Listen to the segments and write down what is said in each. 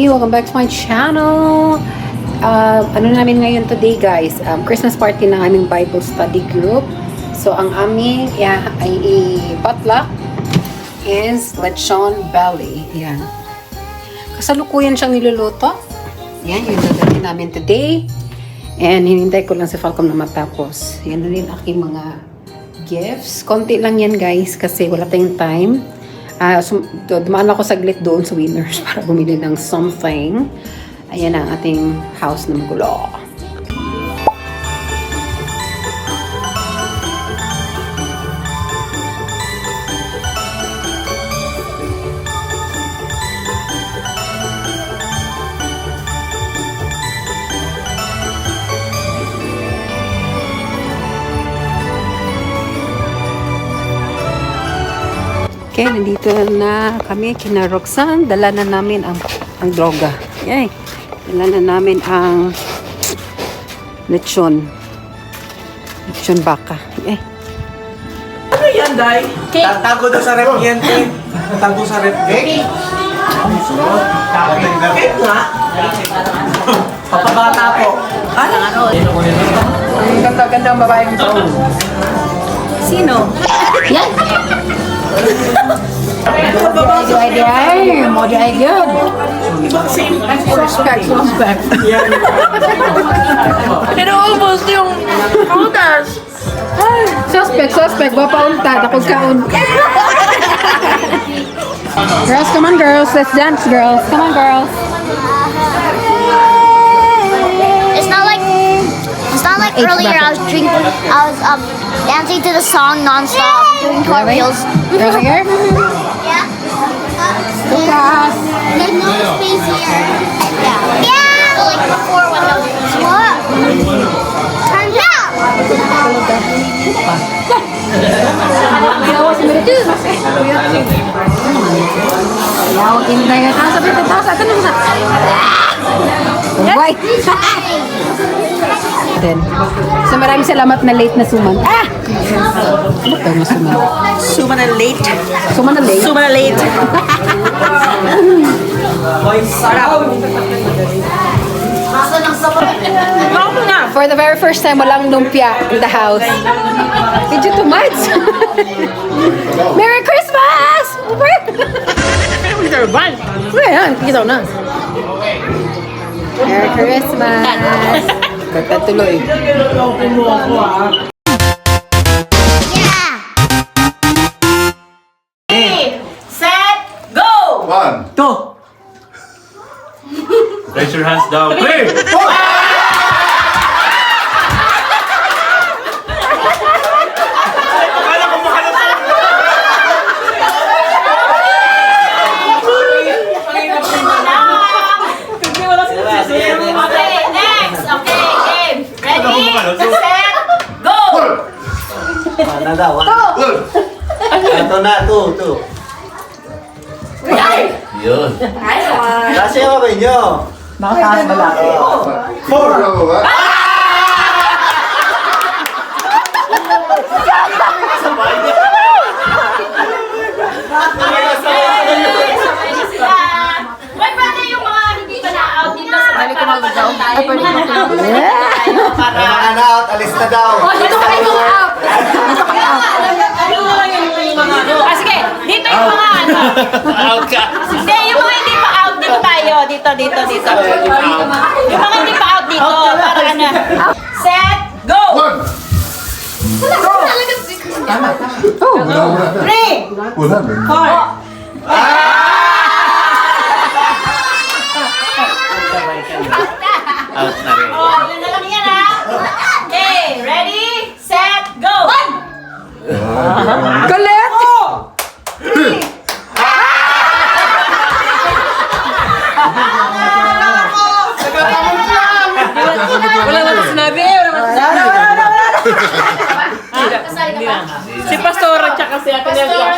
everybody! Welcome back to my channel! Ano namin ngayon today guys? Christmas party ng aming Bible study group. So ang aming ay potluck is lechon belly. Yan. Kasalukuyan siyang niluluto. Yan, yung gagawin namin today. And hinintay ko lang si Falcom na matapos. Yan na rin aking mga gifts. Konti lang yan guys kasi wala tayong time. Dumaan ako saglit doon sa Winners para bumili ng something. Ayan ang ating house na magulo. Okay, nandito na kami kina Roxanne. Dala na namin ang droga. Yay! Dala na namin ang lechon. Lechon baka. Yay! Ano yan, Day? Tago daw sa rep yan, Tay. Tago sa rep. Cake? Cake nga? Papabata po. Ano? Ang ganda-ganda ang babaeng ito. Sino? Yan! Mo di ay good. Suspect. Pero almost yung prutas. Suspect. Wapauntad. Ako kaon. Girls, come on girls. Let's dance girls. Come on girls. It's not like earlier I was dancing to the song non-stop, doing cartwheels. Girls here? Yeah. Lucas. There's no space here. Yeah. Yeah. So like before when the what? Time's out. Right. So maraming salamat na late na suman. Ah! Ano daw na suman? Suma na late. Suman na late? Suma na late. Sarap. For the very first time, walang lumpia in the house. Did you too much? Merry Christmas! Ayan, kita na. Merry Christmas! Ganda tuloy. Yeah. Set, go! 1, Two. raise your hands down. 3, 4. Okay, next. Okay, game. Ready, set, go! Ano daw? Ito na, two. Yun. Kasi ako ba inyo? Nakataas ba lang? 4. Wait, brother, yung mga hindi pa na-out dito sa Dali ko mag-out. Ay, pwede mo para... Mga na-out, alis na daw. Dito kayo out! Dito kayo out! Sige, dito yung mga ano. Out ka. Hindi, yung mga hindi pa out, dito tayo. Dito. Yung mga hindi pa out dito, para ano. Set, go! 3, 4. Out na rin. Oh, yun na lang yan ha. Okay, ready, set, go! 1! Galit! 3! Wala naman sinabi. Si Pastor at saka si Ate Pastor,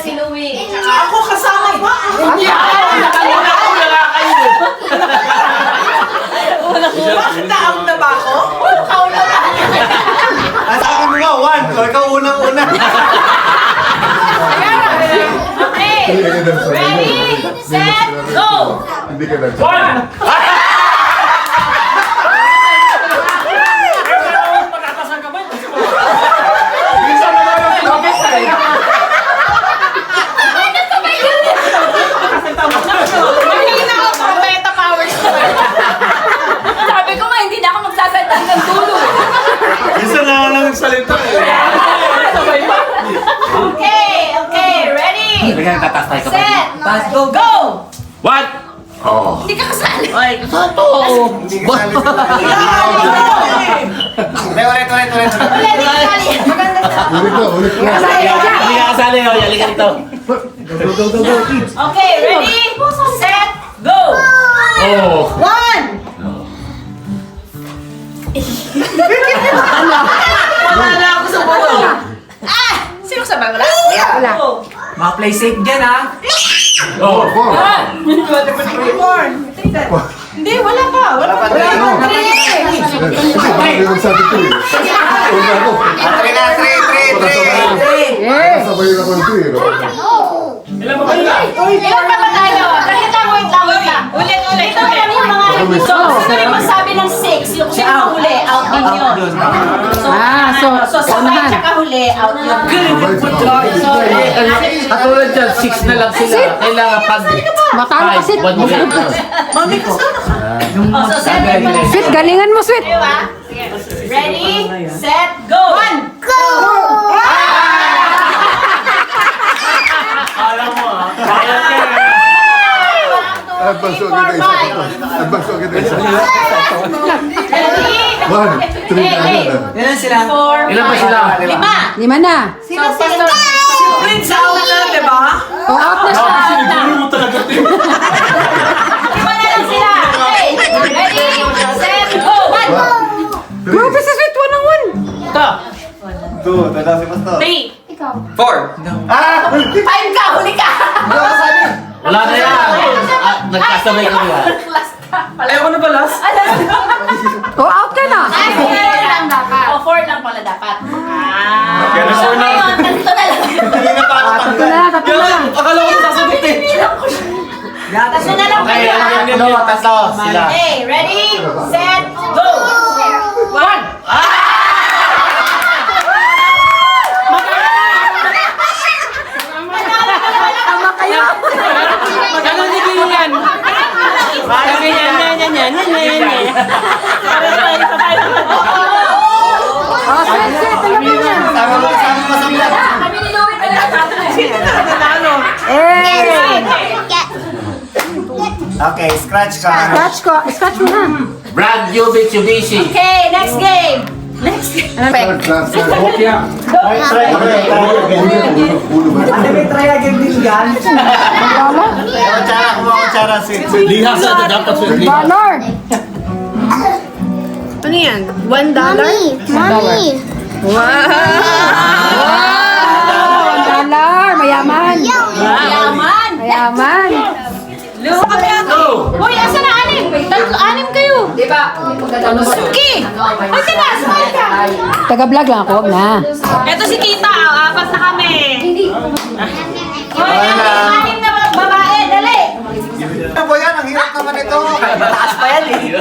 si Louie. Ako kasama ba? Hindi ako. Bakit na-out na ba ako? Out na ba? Ang sabi mo nga, 1. Ikaw unang-una. Okay, ready, set, go! Hindi Hindi ka na. Mahina ako sa meta powers. Sabi ko nga, hindi na ako magsasalita ng dulo. Isa na lang nagsalita eh. Okay, ready? Set, go! What? Hindi ka kasali. Ay, saan to? Hindi ka na. Ulit. Ulit, kasali. Maganda na. Ulit na. Hindi ka kasali, oh. Yali ka dito. Okay, ready? Set, go! Oh. One! Wala na ako sa bulo. Ah! Sino sabay? Wala? Wala. Mga play safe dyan, ha? Oh. Hindi, wala pa. Wala pa. Yung sabi ko eh. Una ako. Nakasabay na ako ng 3. Ilan pa ba tayo? Wait lang. Ulit. Ito naman yung mga so, gusto rin magsabi ng 6. Yung sino huli, out din yun. So sabay unahan. tsaka huli, out yun. So, Katulad dyan, 6 na lang sila. Kailangan pag... Matalo kasi. Mami, kasama ka. so 7 pa lang. Sweet, galingan mo, Sweet. Diba? Sige. Ready, set, go! 1! Alam mo ah. Kaya ka. Advance ko kita isa. Advance ko kita isa. Ready? 1, 3 na. Ilan sila? 4, Ilan ba sila? 5. 5 na. So, Pastor, Prince out na, di ba? O, out na siya. Siniguro mo talaga ito. 5 na lang sila. Okay. Ready, set, go! 1, Grabe si Sweet, 1 ng 1. 3, 4. 5 ka, huli ka! Wala na yan. Nagkasabay kami ah. Ayaw ko na balas. O, out ka na. 4 lang dapat. O, 4 lang pala dapat. Kaya na So, 4 na. ngayon, ganito na lang. Tatlo na. Akala ko sasagot eh. Tatlo na lang Okay, kayo. tatlo sila. Okay, ready, set, go! 1! Magkano naging yan? Sabi yan. O, Sweet, Sweet, alam mo yan. Kami ni Louie pa lang. Eh, Okay, scratch ka. scratch mo na. Brand new Mitsubishi. Okay, next game. Try again din yan. Kumakutsara si... Lihasa na dapat sa Dollar. Mommy. Dollar. Mayaman. Yaman. Mayaman. Hoy, asa na 6? 6 kayo. Diba? Suki! Ay, teka, sumali ka. Taga-vlog lang ako, wag na. Ito si Tita, 4 na kami. Hoy, 6 na babae, dali. Ano ba yan? Ang hirap naman ito. Mataas pa yan eh.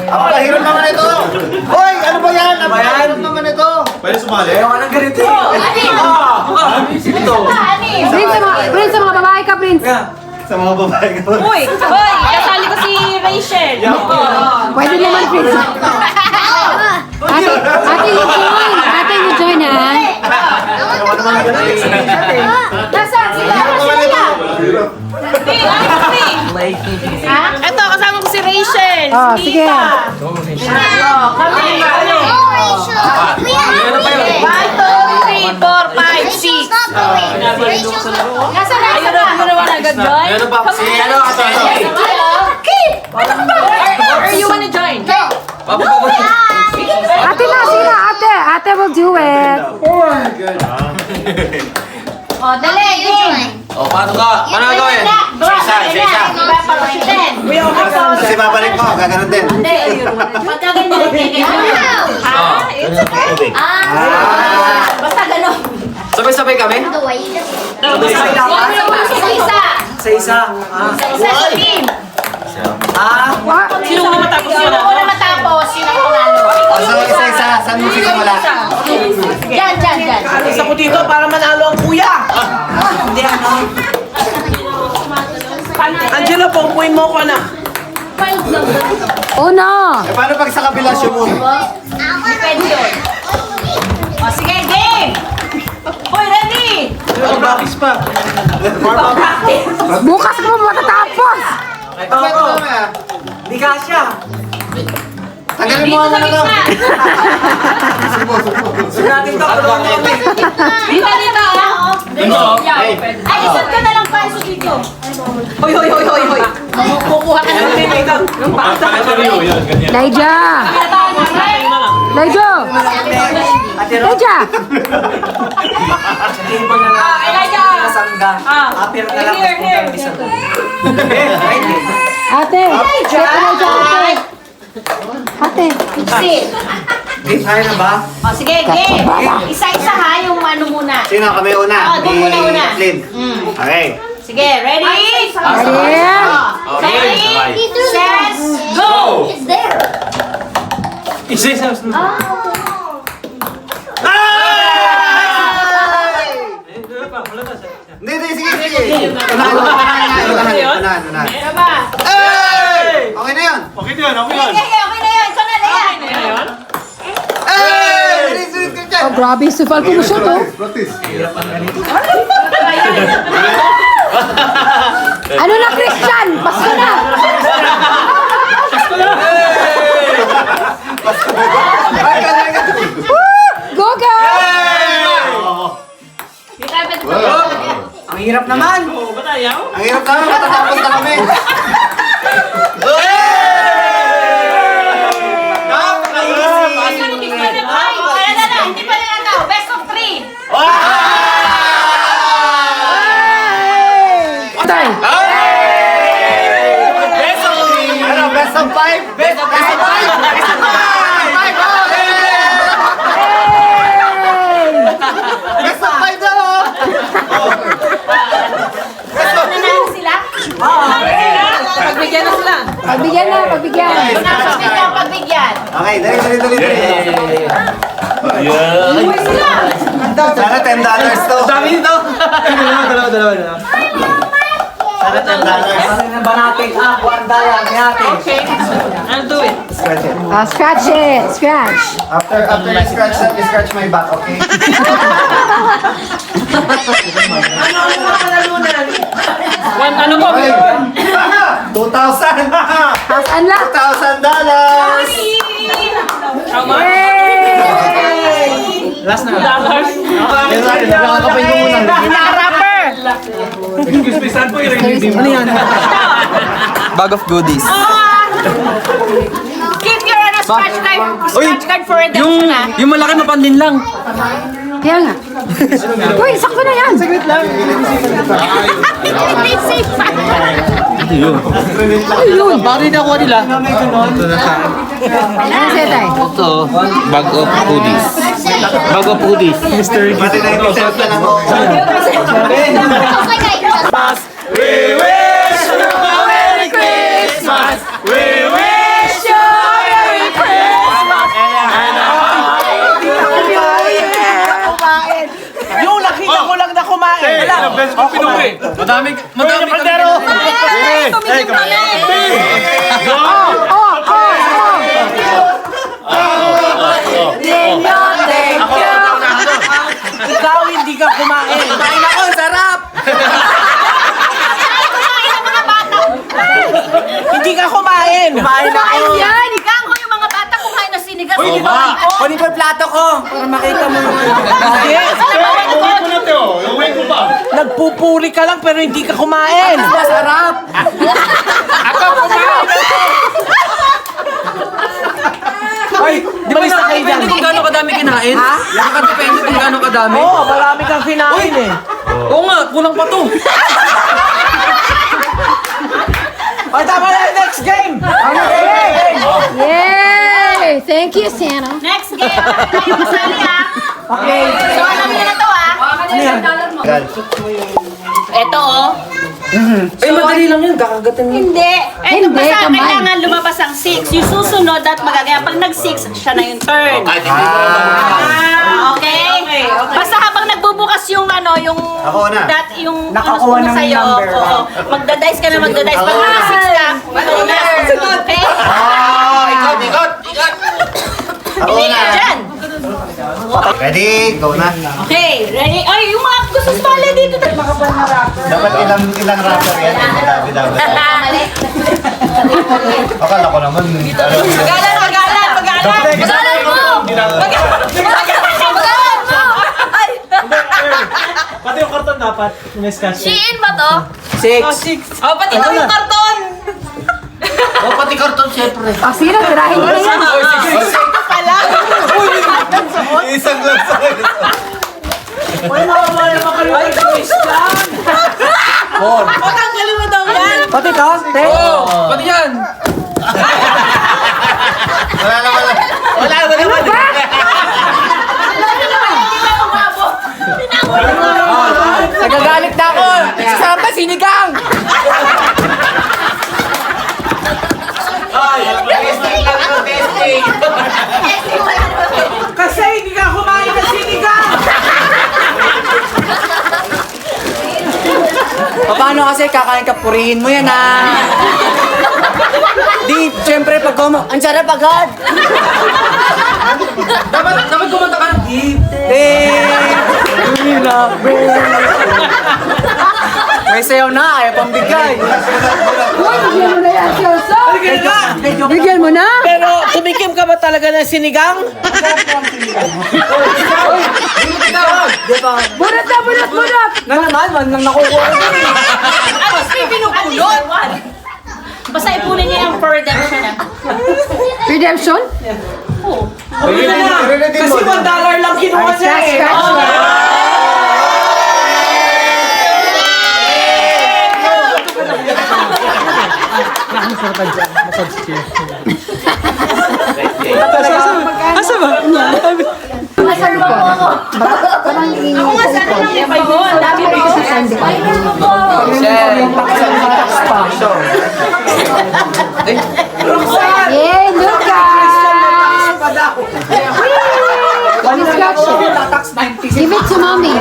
Ang hirap naman ito. Hoy, ano ba yan? Ang hirap naman ito. Ayaw ka ng ganito eh. Ani? Prince, sa mga babae ka, Prince. Sa mga babae ko. Hoy, kasali ko si Rachel. Pwede naman, Prince. Ate, you join, ha? Nasaan sila? Ito, kasama ko si Rachel. Oh, sige. Kami. Oh, Rachel. We have 1, 2, 3, 4, 5, 6. Rachel. Nasaan na? You don't wanna go join? Ano pa? Si ano? Okay. Or you wanna join? Go. Ate na, sila, ate. Ate will do it. Oh, dali, game. O, paano ka? Paano gawin? Isa. Kasi babalik mo, gaganon din. Hindi. Pagka ganyan. It's okay. Basta gano'n. Sabay-sabay kami? Isa. Sa isa. Isa sa team. Sino una matapos? Sino una matapos? Sino ang panalo? So, isa-isa. Saan mo sisimula? Diyan. Isa ko dito para manalo ang kuya. Hindi ano. Angela, pumpuin mo ko na. Una! Eh, paano pag sa kabila siya mo? Depende yun. O, sige, game! Hoy, ready! Practice pa. Bukas mo matatapos! Hindi ka siya. Tagalin Dito mo sa naman ito. gitna! Sinatin ka, tulungan mo kami. Dito, ah! Ay, isang ka na lang pa, iso dito. Hoy. Kukuha ka na lang. Yung bata. Laija! Laija! Laija! Elijah! Kasangga. Apir na lang. Here. Ate! Ate! Sit. Kaya na ba? O, sige, game! Isa-isa ha, yung ano muna. Sino kami una? Doon muna. Lynn. Okay. Sige, ready? Ready? Ready? Set, go! It's there. Hindi, sige. Unahan. Ano ba? Okay na yun. Okay na yun. Ikaw na yan. Sulit ka dyan. Oh, grabe, sufal ko siya to. Practice. Ano na, Christian? Pasko na! Go, girl! Ang hirap naman. Ang hirap naman, matatapos na kami. Ay, kaya na. Hindi pa lang ito. Best of 3. Tay! Ano, best of 5? Best of 5! Best of 5 daw! Nanalo sila? Pagbigyan na sila. Pagbigyan na, pagbigyan. Pagbigyan. Okay, dali. Uy sila! Sana $10 to. Dami nito. Dalawa. Sana $10. Parang na ba natin? Guarda yan. Natin. Scratch it! Scratch! After you scratch that, you scratch my back, okay? Ano ba? Okay. 2,000! Tasan lang! $2,000! Last na. Nakakapay ko muna. Excuse me, saan po yung review? Ano yan? Bag of goodies. Keep your scratch card for redemption ha. Yung malaki mapanlin lang. Kaya nga. Uy, sakto na yan! Saglit lang. Ano yun? Bakit hindi nakuha nila? Ano sa'yo tayo? Ito, bag of goodies. Bag of goodies. Mystery Pati na yung self na lang ako. It's like I just. Yung nakita ko lang na kumain. Madami kaldero. Ikaw hindi ka kumain. Kain ako, sarap! Hindi ka kumain. Kumain ako. Yan! Gang ko yung mga bata kumain na sinigang. Kunin ko yung plato ko para makita mo yung yes. Nagpupuri ka lang pero hindi ka kumain. Masarap. Ako kumain. Ay, di ba isa kayo dyan? Kung gaano kadami kinain? Ha? Nakakadepende kung gaano kadami. Oo, marami kang kinain eh. Oo nga, kulang pa to. Ay, tama na yung next game. Yay! Thank you, Santa. Next game. Tayo kasali ha. Okay. So alam niyo na to ha. Ito oh. Ay, madali lang yan. magkakagatan mo. Hindi. Hindi, Basta kamay. kailangan lumabas ang 6. Yung susunod at magagaya. Pag nag-6, siya na yung turn. Okay? Basta habang nagbubukas yung yung Ako na. yung Nakakuha ng sa'yo. number. Oo. Magda-dice ka na magda-dice. Pag nag-6 ka, ikaw na. Okay? Ikot! Ako Hindi na. ka dyan. Ready? Go na. Okay, ready? Ay, yung mga gusto sumali dito. Dapat ilang rapper yan. Dapat. Akala ko naman. Magalan mo! Pati yung karton dapat. May scotch. Shein ba to? 6. Oh, pati daw yung karton! Oh, pati karton siyempre. Ah, sino? Tirahin mo na yan. Isang lang sa Patanggalin mo daw yan! Pati ka? Te? Pati yan! Wala naman. Nagagalit na ako! Sasama sinigang! Kasi hindi ka kumain ng sinigang! Paano kasi kakain ka, purihin mo yan Di, syempre pag ang sarap agad! dapat kumanta ka ng May sayaw na, ayaw pang bigay. Bigyan mo na yan, Chelsea. Bigyan mo na. Pero tumikim ka ba talaga ng sinigang? Bunot na, bunot. Na naman, nang nakukuha ko. At least may pinupulot! Basta ipunin niya yung for redemption na. Redemption? Kasi $1 lang kinuha siya eh. Asa ba? Nasa likod. Parang Ako nga sana lang yung may mo. Ang dami mo. Yay, Lucas! One scratch. Give it to mommy.